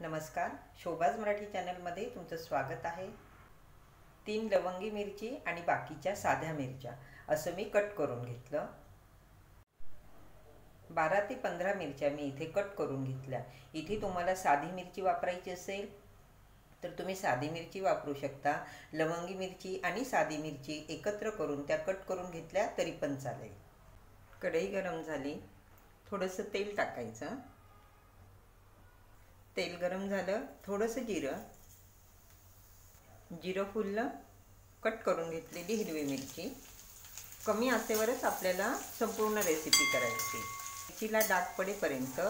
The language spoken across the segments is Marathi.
नमस्कार, शोभाज मराठी चॅनलमध्ये तुमचं स्वागत आहे। 3 लवंगी मिरची आणि बाकीच्या साध्या मिरच्या असं मी कट करून घेतलं। 12 ते 15 मिरच्या मी इथे कट करून घेतल्या। इथे तुम्हाला साधी मिरची वापरायची असेल तर तुम्ही साधी मिरची वापरू शकता। लवंगी मिरची आणि साधी मिरची एकत्र करून त्या कट करून घेतल्या तरी पण चालेल। कढई गरम झाली, थोडंसं तेल टाकायचं। तेल गरम झालं, थोडंसं जिरं फुललं, कट करून घेतलेली हिरवी मिरची। कमी आचेवरच आपल्याला संपूर्ण रेसिपी करायची। मिरचीला डाग पडेपर्यंत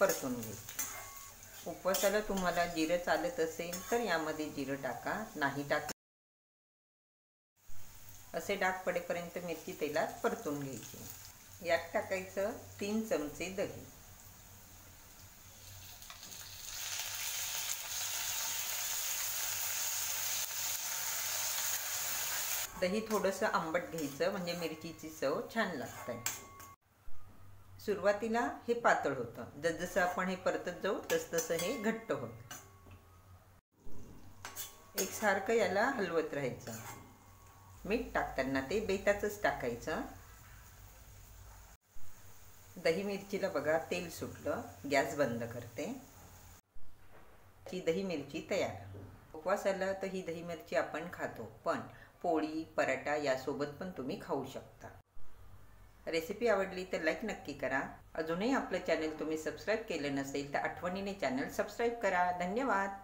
परतून घ्यायची। उपवासाला तुम्हाला जिरं चालत असेल तर यामध्ये जिरं टाका, नाही टाकलं असे डाग पडेपर्यंत मिरची तेलात परतून घ्यायची। यात टाकायचं 3 चमचे दही। दही थोडंसं आंबट घ्यायचं म्हणजे मिरचीची चव छान लागते। सुरुवातीला हे पातळ होतं, जसजसं आपण हे परतत जाऊ तसतसं हे घट्ट होतं। एकसारखं याला हलवत राहायचं। मीठ टाकताना ते बेताचंच टाकायचं। दही मिरचीला बघा तेल सुटलं, गॅस बंद करते। ही दही मिरची तयार। उपवासाला तर ही दही मिरची आपण खातो, पण पोळी पराठा यासोबत पण तुम्ही खाऊ शकता। रेसिपी आवडली तर लाईक नक्की करा। अजूनही आपलं चॅनल तुम्ही सबस्क्राईब केलं नसेल तर आठवणीने चॅनल सबस्क्राईब करा। धन्यवाद।